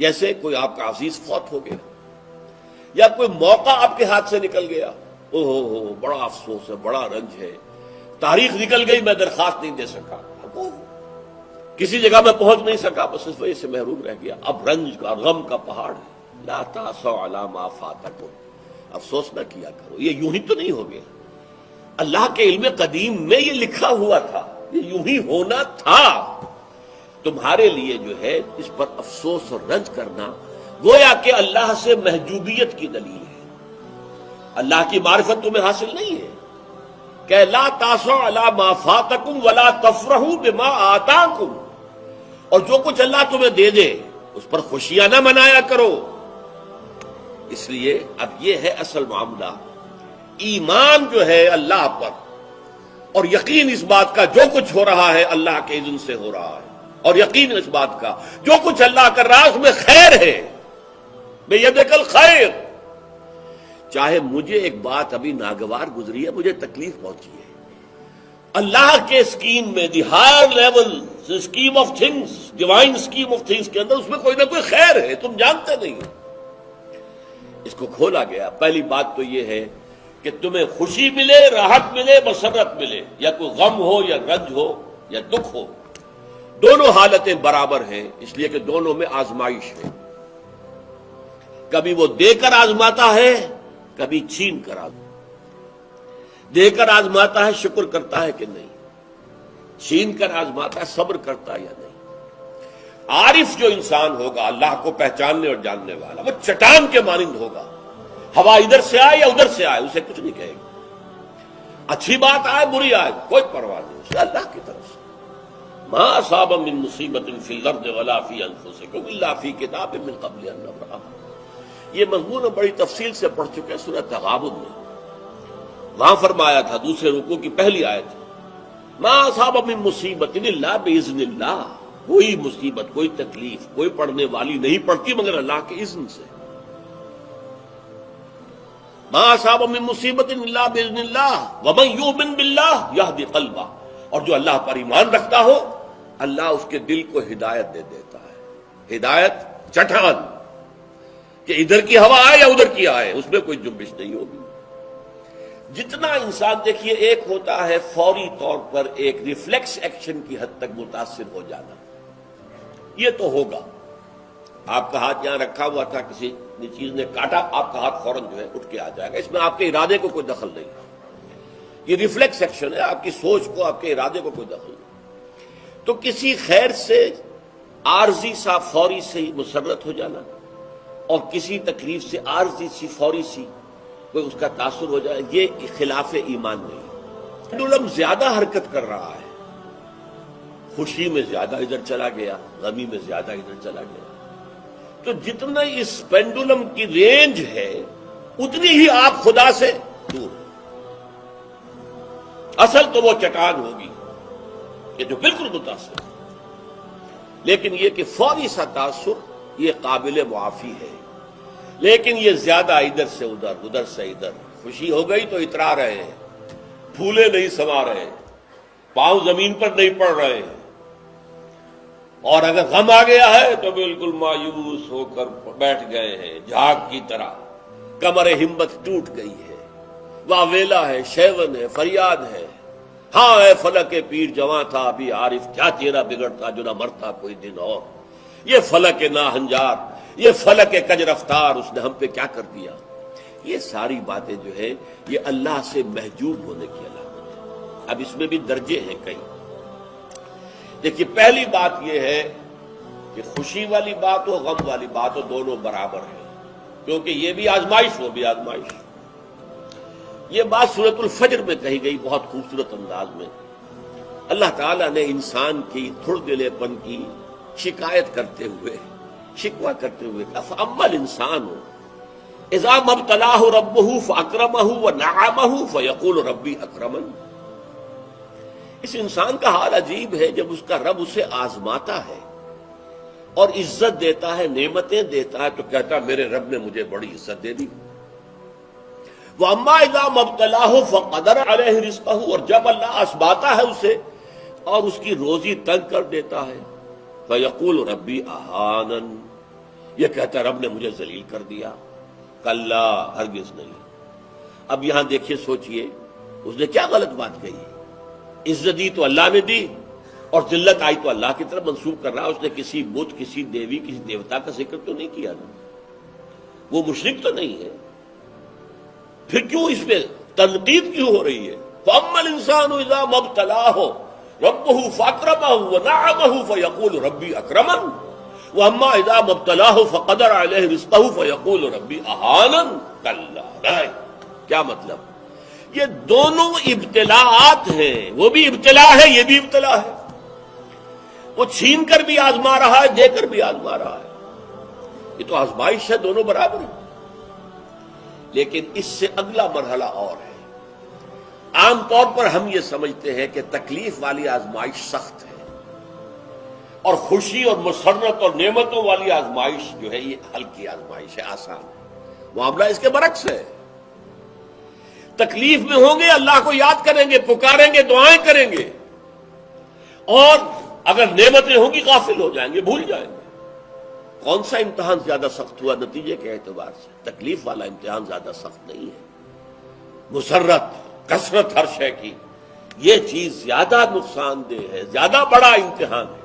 جیسے کوئی آپ کا عزیز فوت ہو گیا یا کوئی موقع آپ کے ہاتھ سے نکل گیا، ہو بڑا افسوس ہے، بڑا رنج ہے، تاریخ نکل گئی، میں درخواست نہیں دے سکا، کسی جگہ میں پہنچ نہیں سکا، بس اس وجہ سے محروم رہ گیا، اب رنج کا غم کا پہاڑ ہے۔ لا تاسوا علی ما فاتکم، افسوس نہ کیا کرو، یہ یوں ہی تو نہیں ہو گیا، اللہ کے علم قدیم میں یہ لکھا ہوا تھا، یہ یوں ہی ہونا تھا۔ تمہارے لیے جو ہے اس پر افسوس اور رنج کرنا گویا کہ اللہ سے محجوبیت کی دلیل ہے، اللہ کی معرفت تمہیں حاصل نہیں ہے کہ لا تاسوا علی ما فاتکم ولا تفرحوا بما آتاکم، اور جو کچھ اللہ تمہیں دے دے اس پر خوشیاں نہ منایا کرو۔ اس لیے اب یہ ہے اصل معاملہ، ایمان جو ہے اللہ پر اور یقین اس بات کا جو کچھ ہو رہا ہے اللہ کے اذن سے ہو رہا ہے، اور یقین اس بات کا جو کچھ اللہ کر رہا ہے اس میں خیر ہے، بیدک الخیر۔ چاہے مجھے ایک بات ابھی ناگوار گزری ہے، مجھے تکلیف پہنچی ہے، اللہ کے اسکیم میں، the higher level scheme of things, divine scheme of things کے اندر اس میں کوئی نہ کوئی خیر ہے، تم جانتے نہیں ہو۔ اس کو کھولا گیا۔ پہلی بات تو یہ ہے کہ تمہیں خوشی ملے، راحت ملے، مسرت ملے، یا کوئی غم ہو یا رنج ہو یا دکھ ہو، دونوں حالتیں برابر ہیں، اس لیے کہ دونوں میں آزمائش ہے۔ کبھی وہ دے کر آزماتا ہے، کبھی چھین کر آزماتا ہے۔ دے کر آزماتا ہے، شکر کرتا ہے کہ نہیں، چھین کر آزماتا ہے، صبر کرتا ہے یا نہیں۔ عارف جو انسان ہوگا، اللہ کو پہچاننے اور جاننے والا، وہ چٹان کے مانند ہوگا، ہوا ادھر سے آئے یا ادھر سے آئے اسے کچھ نہیں کہے گا، اچھی بات آئے بری آئے کوئی پرواہ نہیں، اسے اللہ کی طرف سے۔ ما اصاب من مصیبت فی الارض ولا فی انفسکم الا فی کتاب من قبل ان نبرأها۔ یہ مضمون بڑی تفصیل سے پڑھ چکے سورۃ تغابن میں، وہاں فرمایا تھا دوسرے رکوع کی پہلی آیت، ما اصاب من مصیبت الا باذن اللہ، کوئی مصیبت، کوئی تکلیف، کوئی پڑھنے والی نہیں پڑتی مگر اللہ کے اذن سے۔ ما اصاب من مصیبت الا باذن اللہ ومن یؤمن باللہ یہدی قلبہ، اور جو اللہ پر ایمان رکھتا ہو اللہ اس کے دل کو ہدایت دے دیتا ہے، ہدایت چٹان، کہ ادھر کی ہوا آئے یا ادھر کی آئے اس میں کوئی جنبش نہیں ہوگی۔ جتنا انسان دیکھیے، ایک ہوتا ہے فوری طور پر ایک ریفلیکس ایکشن کی حد تک متاثر ہو جانا، یہ تو ہوگا، آپ کا ہاتھ یہاں رکھا ہوا تھا، کسی چیز نے کاٹا، آپ کا ہاتھ فوراً جو ہے اٹھ کے آ جائے گا، اس میں آپ کے ارادے کو کوئی دخل نہیں، یہ ریفلیکس ایکشن ہے، آپ کی سوچ کو، آپ کے ارادے کو کوئی دخل نہیں۔ تو کسی خیر سے عارضی سا فوری سے ہی مسرت ہو جانا، اور کسی تکلیف سے عارضی سی فوری سی کوئی اس کا تاثر ہو جائے، یہ خلاف ایمان نہیں۔ پینڈولم زیادہ حرکت کر رہا ہے، خوشی میں زیادہ ادھر چلا گیا، غمی میں زیادہ ادھر چلا گیا، تو جتنا اس پینڈولم کی رینج ہے اتنی ہی آپ خدا سے دور ہیں۔ اصل تو وہ چٹان ہوگی کہ جو بالکل متاثر ہے، لیکن یہ کہ فوری سا تاثر یہ قابل معافی ہے، لیکن یہ زیادہ ادھر سے ادھر، ادھر سے ادھر، خوشی ہو گئی تو اترا رہے ہیں، پھولے نہیں سما رہے، پاؤں زمین پر نہیں پڑ رہے ہیں، اور اگر غم آ گیا ہے تو بالکل مایوس ہو کر بیٹھ گئے ہیں جھاگ کی طرح، کمر ہمت ٹوٹ گئی ہے، واویلا ہے، شیون ہے، فریاد ہے، ہاں اے فلک پیر جواں تھا ابھی عارف، کیا تیرا بگڑتا جو نہ مرتا کوئی دن اور، یہ فلک ناہنجار، یہ فلک کج رفتار، اس نے ہم پہ کیا کر دیا۔ یہ ساری باتیں جو ہے یہ اللہ سے محجوب ہونے کی علامت ہے۔ اب اس میں بھی درجے ہیں کئی۔ دیکھیے، پہلی بات یہ ہے کہ خوشی والی بات ہو، غم والی بات ہو، دونوں برابر ہیں، کیونکہ یہ بھی آزمائش، وہ بھی آزمائش۔ یہ بات سورۃ الفجر میں کہی گئی بہت خوبصورت انداز میں۔ اللہ تعالیٰ نے انسان کی تھڑ دلے پن کی شکایت کرتے ہوئے، شکوہ کرتے ہوئے کہا فَأَمَّا الْإِنسَانُ إِذَا مَا ابْتَلَاهُ رَبُّهُ فَأَكْرَمَهُ وَنَعَمَهُ فَيَقُولُ رَبِّي أَكْرَمَنِ۔ اس انسان کا حال عجیب ہے، جب اس کا رب اسے آزماتا ہے اور عزت دیتا ہے، نعمتیں دیتا ہے، تو کہتا ہے میرے رب نے مجھے بڑی عزت دے دی۔ وَأَمَّا إِذَا مَا ابْتَلَاهُ فَقَدَرَ عَلَيْهِ رِزْقَهُ، اور جب اللہ آزماتا ہے اسے اور اس کی روزی تنگ کر دیتا ہے، فَيَقُولُ رَبِّي أَهَانَنِ، یہ کہتا ہے رب نے مجھے ذلیل کر دیا. کلا، ہرگز نہیں. اب یہاں دیکھیے، سوچئے اس نے کیا غلط بات کہی. عزت دی تو اللہ نے دی اور ذلت آئی تو اللہ کی طرف منسوب کر رہا. اس نے کسی بت، کسی دیوی، کسی دیوتا کا ذکر تو نہیں کیا نا. وہ مشرک تو نہیں ہے، پھر کیوں اس پہ تنقید کیوں ہو رہی ہے؟ فَأَمَّا الْإِنسَانُ إِذَا مَا ابْتَلَاهُ رَبُّهُ فَأَكْرَمَهُ وَنَعَّمَهُ فَيَقُولُ رَبِّي أَكْرَمَنِ وَأَمَّا إِذَا مَا ابْتَلَاهُ فَقَدَرَ عَلَيْهِ رِزْقَهُ فَيَقُولُ رَبِّي أَهَانَنِ. کلا. کیا مطلب؟ یہ دونوں ابتلاءات ہیں. وہ بھی ابتلا ہے، یہ بھی ابتلا ہے. وہ چھین کر بھی آزما رہا ہے، دے کر بھی آزما رہا ہے. یہ تو آزمائش ہے، دونوں برابر ہیں. لیکن اس سے اگلا مرحلہ اور ہے. عام طور پر ہم یہ سمجھتے ہیں کہ تکلیف والی آزمائش سخت ہے اور خوشی اور مسرت اور نعمتوں والی آزمائش جو ہے یہ ہلکی آزمائش ہے، آسان ہے. معاملہ اس کے برعکس ہے. تکلیف میں ہوں گے اللہ کو یاد کریں گے، پکاریں گے، دعائیں کریں گے، اور اگر نعمتیں ہوں گی غافل ہو جائیں گے، بھول جائیں گے. کون سا امتحان زیادہ سخت ہوا نتیجے کے اعتبار سے؟ تکلیف والا امتحان زیادہ سخت نہیں ہے. مسرت، کثرت ہر شے کی، یہ چیز زیادہ نقصان دہ ہے، زیادہ بڑا امتحان ہے.